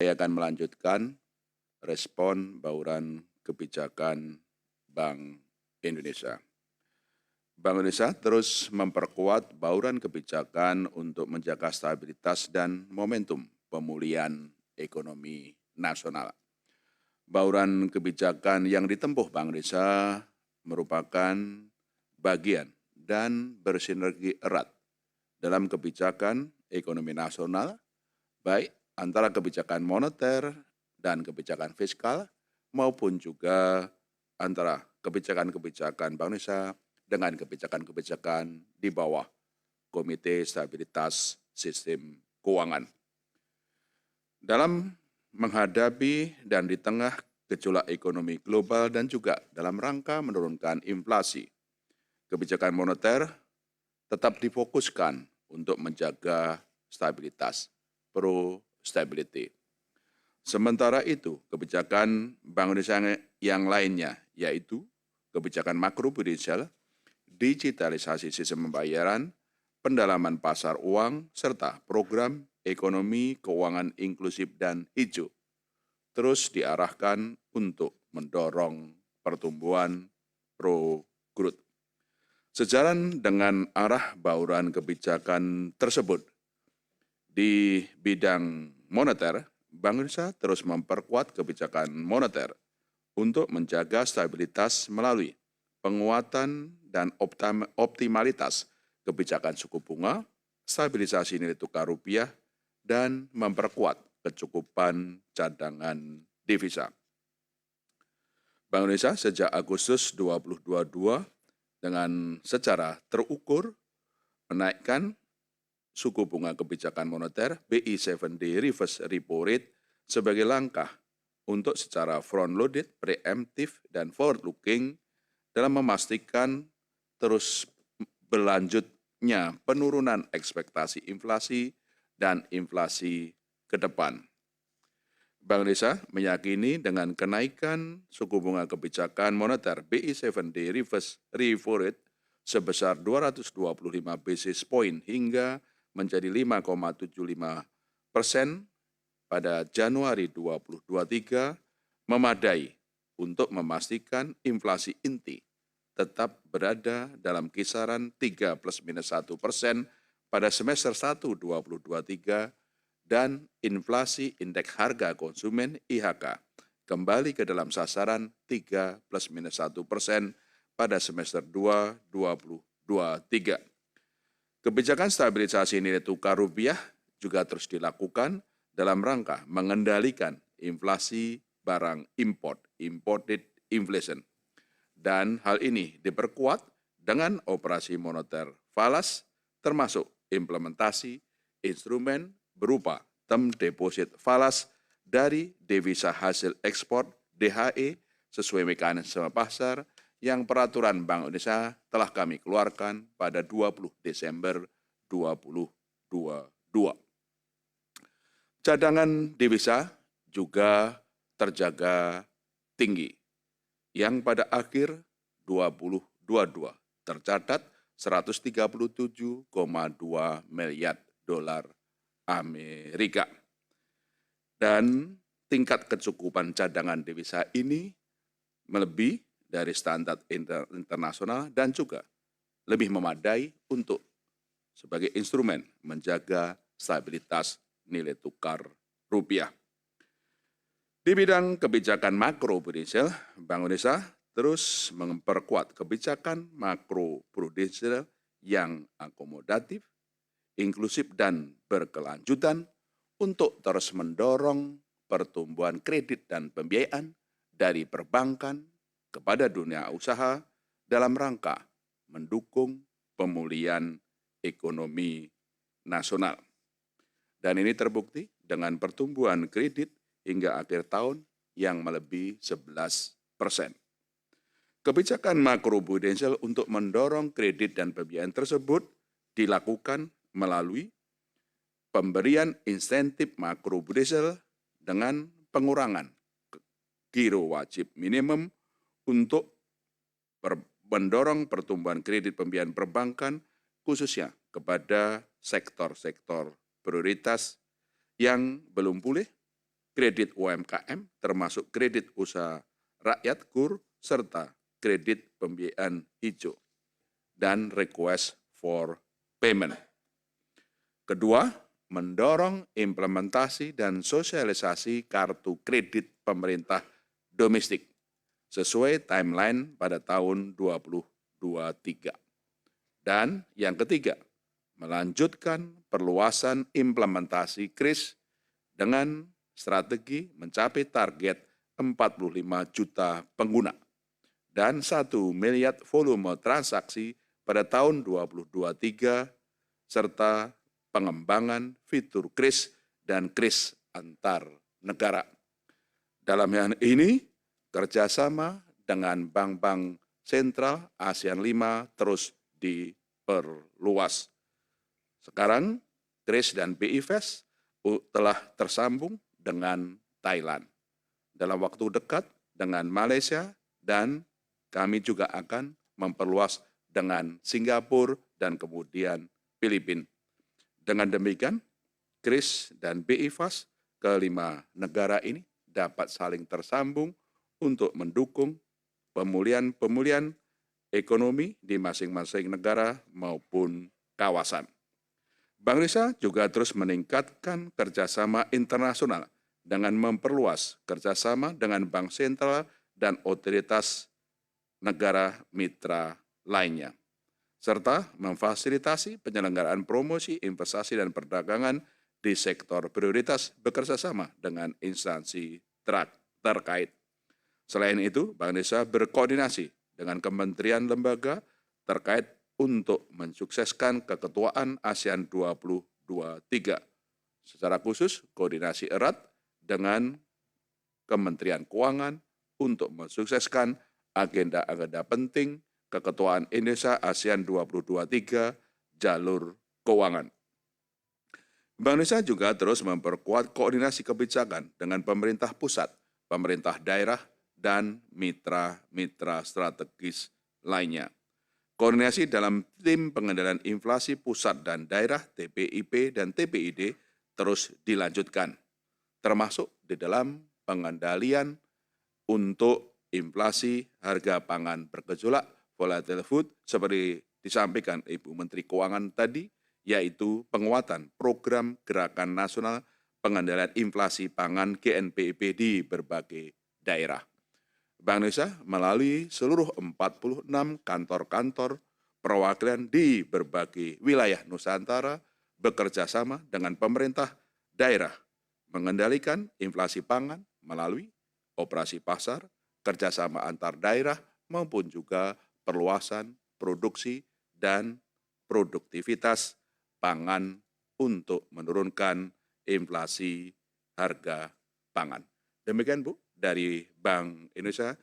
Saya akan melanjutkan respon bauran kebijakan Bank Indonesia. Bank Indonesia terus memperkuat bauran kebijakan untuk menjaga stabilitas dan momentum pemulihan ekonomi nasional. Bauran kebijakan yang ditempuh Bank Indonesia merupakan bagian dan bersinergi erat dalam kebijakan ekonomi nasional, baik antara kebijakan moneter dan kebijakan fiskal, maupun juga antara kebijakan-kebijakan Bank Indonesia dengan kebijakan-kebijakan di bawah Komite Stabilitas Sistem Keuangan. Dalam menghadapi dan di tengah gejolak ekonomi global dan juga dalam rangka menurunkan inflasi, kebijakan moneter tetap difokuskan untuk menjaga stabilitas, pro-stability. Sementara itu, kebijakan Bank Indonesia yang lainnya, yaitu kebijakan makroprudensial, digitalisasi sistem pembayaran, pendalaman pasar uang, serta program ekonomi keuangan inklusif dan hijau, terus diarahkan untuk mendorong pertumbuhan pro-growth. Sejalan dengan arah bauran kebijakan tersebut, di bidang moneter, Bank Indonesia terus memperkuat kebijakan moneter untuk menjaga stabilitas melalui penguatan dan optimalitas kebijakan suku bunga, stabilisasi nilai tukar rupiah, dan memperkuat kecukupan cadangan devisa. Bank Indonesia sejak Agustus 2022 dengan secara terukur menaikkan suku bunga kebijakan moneter BI 7-day reverse repo rate sebagai langkah untuk secara front-loaded, preemptif, dan forward-looking dalam memastikan terus berlanjutnya penurunan ekspektasi inflasi dan inflasi ke depan. Bank Indonesia meyakini dengan kenaikan suku bunga kebijakan moneter BI 7-day reverse repo rate sebesar 225 basis point hingga menjadi 5,75% pada Januari 2023 memadai untuk memastikan inflasi inti tetap berada dalam kisaran 3 plus minus 1% pada semester 1 2023 dan inflasi indeks harga konsumen IHK kembali ke dalam sasaran 3 plus minus 1% pada semester 2 2023. Kebijakan stabilisasi nilai tukar rupiah juga terus dilakukan dalam rangka mengendalikan inflasi barang import, imported inflation. Dan hal ini diperkuat dengan operasi moneter falas termasuk implementasi instrumen berupa term deposit falas dari devisa hasil ekspor DHE sesuai mekanisme pasar yang peraturan Bank Indonesia telah kami keluarkan pada 20 Desember 2022. Cadangan devisa juga terjaga tinggi, yang pada akhir 2022 tercatat 137,2 miliar dolar Amerika. Dan tingkat kecukupan cadangan devisa ini melebihi dari standar internasional dan juga lebih memadai untuk sebagai instrumen menjaga stabilitas nilai tukar rupiah. Di bidang kebijakan makroprudensial, Bank Indonesia terus memperkuat kebijakan makroprudensial yang akomodatif, inklusif, dan berkelanjutan untuk terus mendorong pertumbuhan kredit dan pembiayaan dari perbankan kepada dunia usaha dalam rangka mendukung pemulihan ekonomi nasional. Dan ini terbukti dengan pertumbuhan kredit hingga akhir tahun yang melebihi 11%. Kebijakan makroprudensial untuk mendorong kredit dan pembiayaan tersebut dilakukan melalui pemberian insentif makroprudensial dengan pengurangan giro wajib minimum untuk mendorong pertumbuhan kredit pembiayaan perbankan khususnya kepada sektor-sektor prioritas yang belum pulih kredit UMKM termasuk kredit usaha rakyat KUR, serta kredit pembiayaan hijau, dan request for payment. Kedua, mendorong implementasi dan sosialisasi kartu kredit pemerintah domestik sesuai timeline pada tahun 2023. Dan yang ketiga, melanjutkan perluasan implementasi KRIS dengan strategi mencapai target 45 juta pengguna dan 1 miliar volume transaksi pada tahun 2023, serta pengembangan fitur KRIS dan KRIS antar negara. Dalam hal ini, kerjasama dengan bank-bank sentral ASEAN 5 terus diperluas. Sekarang, KRIS dan BI Fast telah tersambung dengan Thailand. Dalam waktu dekat dengan Malaysia, dan kami juga akan memperluas dengan Singapura dan kemudian Filipina. Dengan demikian, KRIS dan BI Fast kelima negara ini dapat saling tersambung untuk mendukung pemulihan ekonomi di masing-masing negara maupun kawasan. Bank Indonesia juga terus meningkatkan kerjasama internasional dengan memperluas kerjasama dengan bank sentral dan otoritas negara mitra lainnya, serta memfasilitasi penyelenggaraan promosi investasi dan perdagangan di sektor prioritas bekerjasama dengan instansi terkait. Selain itu, Bank Indonesia berkoordinasi dengan kementerian lembaga terkait untuk mensukseskan keketuaan ASEAN 2023. Secara khusus, koordinasi erat dengan Kementerian Keuangan untuk mensukseskan agenda-agenda penting keketuaan Indonesia ASEAN 2023 jalur keuangan. Bank Indonesia juga terus memperkuat koordinasi kebijakan dengan pemerintah pusat, pemerintah daerah, dan mitra-mitra strategis lainnya. Koordinasi dalam tim pengendalian inflasi pusat dan daerah TPIP dan TPID terus dilanjutkan, termasuk di dalam pengendalian untuk inflasi harga pangan bergejolak volatile food seperti disampaikan Ibu Menteri Keuangan tadi, yaitu penguatan program Gerakan Nasional Pengendalian Inflasi Pangan GNPIP di berbagai daerah. Bank Indonesia melalui seluruh 46 kantor-kantor perwakilan di berbagai wilayah Nusantara bekerja sama dengan pemerintah daerah mengendalikan inflasi pangan melalui operasi pasar, kerjasama antar daerah, maupun juga perluasan produksi dan produktivitas pangan untuk menurunkan inflasi harga pangan. Demikian Bu, dari Bank Indonesia.